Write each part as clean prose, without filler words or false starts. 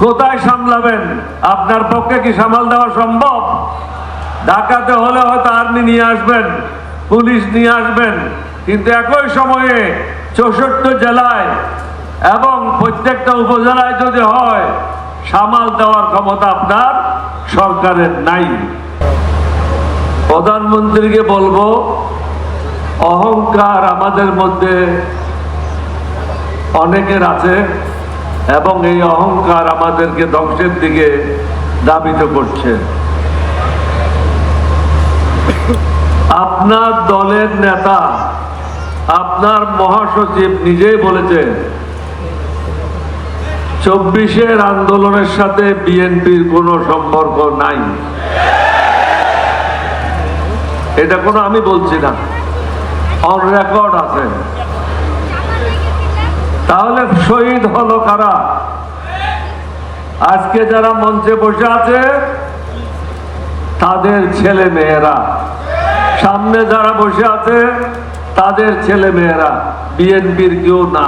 কোথায় সামলাবেন? আপনার পক্ষে কি সামাল দেওয়া সম্ভব? ঢাকাতে হলে হয়তো আর্মি নিয়ে আসবেন, পুলিশ নিয়ে আসবেন, কিন্তু একই সময়ে 64 জেলায় এবং প্রত্যেকটা উপজেলায় যদি হয়, সামাল দেওয়ার ক্ষমতা আপনার সরকারের নাই। প্রধানমন্ত্রীকে বলবো, অহংকার আমাদের মধ্যে অনেকের আছে এবং এই অহংকার আমাদেরকে ধ্বংসের দিকে ধাবিত করছে। আপনার দলের নেতা, আপনার মহাসচিব নিজেই বলেছে 24-এর আন্দোলনের সাথে বিএনপির কোনো সম্পর্ক নাই। এটা কোনো আমি বলছি না, অন রেকর্ড আছে। তাহলে শহীদ হলো কারা? আজকে যারা মঞ্চে বসে আছে তাদের ছেলে মেয়েরা, সামনে যারা বসে আছে তাদের ছেলে মেয়েরা, বিএনপির কেউ না।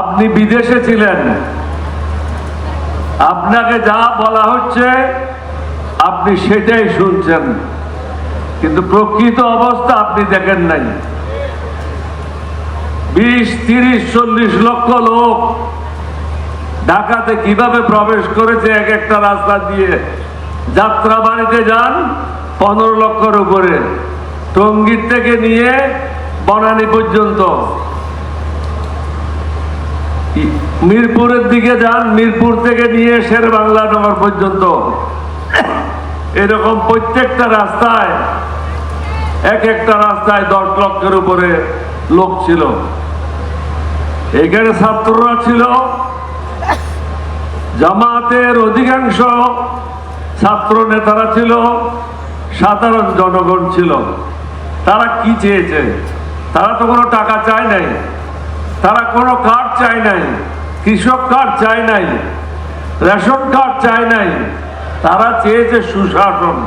আপনি বিদেশে ছিলেন, আপনাকে যা বলা হচ্ছে আপনি সেটাই শুনছেন, কিন্তু প্রকৃত অবস্থা আপনি দেখেন নাই। 20, 30, 40 লক্ষ লোক ঢাকাতে কিভাবে প্রবেশ করেছে এক একটা রাস্তা দিয়ে। যাত্রাবাড়িতে যান 15 লক্ষের উপরে, টঙ্গীর থেকে নিয়ে বনানী পর্যন্ত। মিরপুরের দিকে যান, মিরপুর থেকে নিয়ে শেরেবাংলা নগর পর্যন্ত। এরকম প্রত্যেকটা রাস্তায়, এক একটা রাস্তায় 10 লক্ষের উপরে লোক ছিল। এখানে ছাত্ররা ছিল, জামাতের অধিকাংশ ছাত্র নেতারা ছিল, সাধারণ জনগণ ছিল। তারা কি চেয়েছে? তারা তো কোনো টাকা চায় নাই, তারা কোনো কার্ড চায় নাই, কৃষক কার্ড চায় নাই, রেশন কার্ড চায় নাই। তারা চেয়েছে সুশাসন,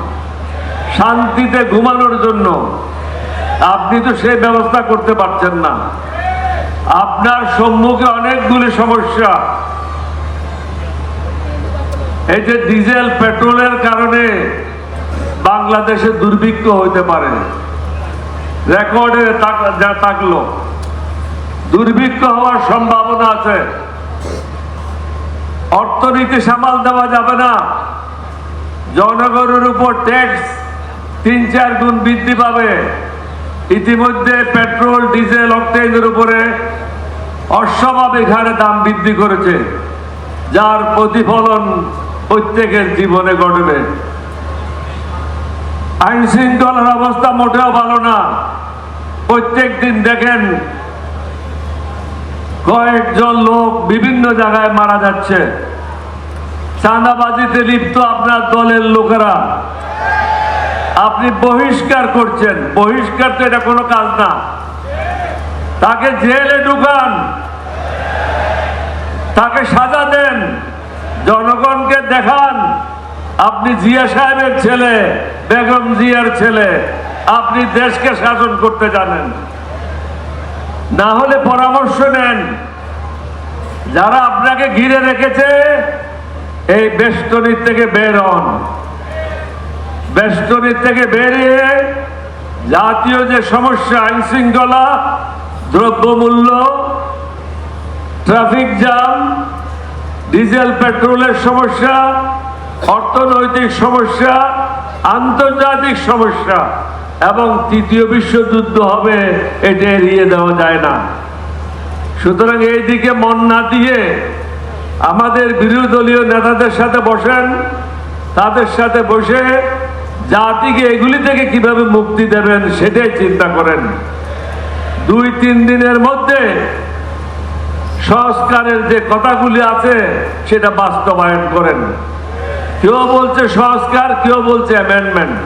শান্তিতে ঘুমানোর জন্য। আপনি তো সেই ব্যবস্থা করতে পারছেন না। আপনার সম্মুখে অনেকগুলি সমস্যা। এই যে ডিজেল পেট্রোলের কারণে বাংলাদেশে দুর্ভিক্ষ হইতে পারে, রেকর্ডে যা থাকলো, দুর্ভিক্ষ হওয়ার সম্ভাবনা আছে। অর্থনীতি সামাল দেওয়া যাবে না। জনগণের উপর ট্যাক্স 3-4 গুণ বৃদ্ধি পাবে। ইতিমধ্যে পেট্রোল, ডিজেল, অক্টেনের উপরে অস্বাভাবিক হারে দাম বৃদ্ধি করেছে, যার প্রতিফলন প্রত্যেকের জীবনে ঘটবে। আইন শৃঙ্খলার অবস্থা মোটেও ভালো না। প্রত্যেক দিন দেখেন কয়েকজন লোক বিভিন্ন জায়গায় মারা যাচ্ছে। চাঁদাবাজিতে লিপ্ত আপনার দলের লোকেরা। আপনি বহিষ্কার করছেন। বহিষ্কার তো এটা কোনো কাজ না। তাকে জেলে ঢুকান, তাকে সাজা দেন, জনগণকে দেখান আপনি জিয়া সাহেবের ছেলে, বেগম জিয়ার ছেলে, আপনি দেশকে শাসন করতে জানেন। না হলে পরামর্শ নেন। যারা আপনাকে ঘিরে রেখেছে, এই বেষ্টনী থেকে বের হন। বেষ্টনী থেকে বেরিয়ে জাতীয় যে সমস্যা, আইন শৃঙ্খলা, দ্রব্যমূল্য, ট্রাফিক জ্যাম, ডিজেল পেট্রোলের সমস্যা, অর্থনৈতিক সমস্যা, আন্তর্জাতিক সমস্যা এবং 3য় বিশ্বযুদ্ধ হবে, এটা এড়িয়ে দেওয়া যায় না। সুতরাং এই দিকে মন না দিয়ে আমাদের বিরোধী দলীয় নেতাদের সাথে বসেন, তাদের সাথে বসে জাতিকে এগুলি থেকে কিভাবে মুক্তি দেবেন সেটাই চিন্তা করেন। 2-3 দিনের মধ্যে সংস্কারের যে কথাগুলি আছে সেটা বাস্তবায়ন করেন। কেউ বলছে সংস্কার, কেউ বলছে অ্যামেন্ডমেন্ট।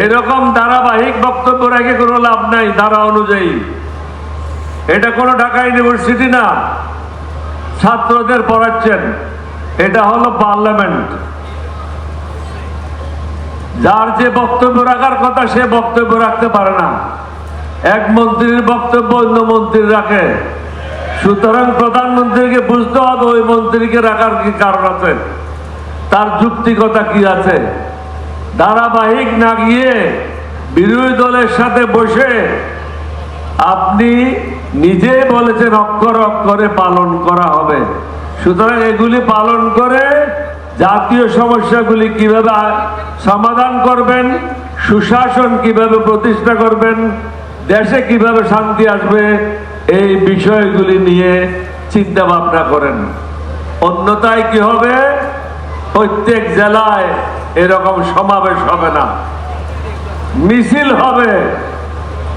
এরকম ধারাবাহিক বক্তব্য রেখে কোনো লাভ নাই। ধারা অনুযায়ী এটা কোনো ঢাকা ইউনিভার্সিটি না, ছাত্রদের পড়াচ্ছেন। এটা হলো পার্লামেন্ট। যার যে বক্তব্য রাখার কথা সে বক্তব্য রাখতে পারে না। এক মন্ত্রীর বক্তব্য অন্য মন্ত্রী রাখে। সুতরাং প্রধানমন্ত্রীকে বুঝতে হবে ভাবে ওই মন্ত্রীকে রাখার কি কারণ আছে? তার যুক্তিকতা কি আছে? ধারাবাহিক না গিয়ে বিরোধী দলের সাথে বসে আপনি নিজে বলেছেন অক্ষর অক্ষরে পালন করা হবে। সুতরাং এগুলি পালন করে জাতীয় সমস্যাগুলি কিভাবে সমাধান করবেন, সুশাসন কিভাবে প্রতিষ্ঠা করবেন, দেশে কিভাবে শান্তি আসবে, এই বিষয়গুলি নিয়ে চিন্তা ভাবনা করেন। অন্যথায় কি হবে? প্রত্যেক জেলায় এরকম সমাবেশ হবে না, মিছিল হবে।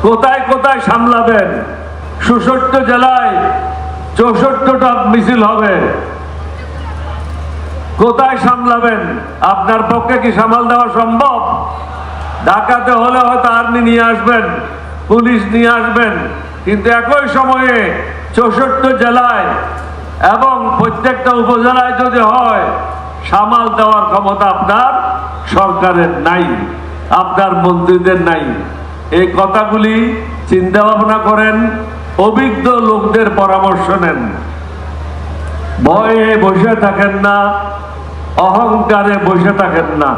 কোথায় কোথায় সামলাবেন? ৬৬ জেলায় ৬৪টা মিছিল হবে। কোথায় সামলাবেন? আপনার পক্ষে কি সামাল দেওয়া সম্ভব? ঢাকাতে হলে হয়তো আর্মি নিয়ে আসবেন, পুলিশ নিয়ে আসবেন, কিন্তু একই সময়ে ৬৪ জেলায় এবং প্রত্যেকটা উপজেলায় যদি হয়, সামাল দেওয়ার ক্ষমতা আপনার সরকারের নাই, আপনার মন্ত্রীদের নাই। এই কথাগুলি চিন্তা ভাবনা করেন, অভিজ্ঞ লোকদের পরামর্শ নেন। ভয়ে বসে থাকেন না, অহংকারে বসে থাকেন না।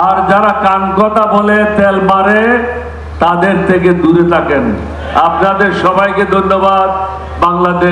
আর যারা কান কথা বলে তেল মারে, তাদের থেকে দূরে থাকেন। আপনাদের সবাইকে ধন্যবাদ। বাংলাদেশ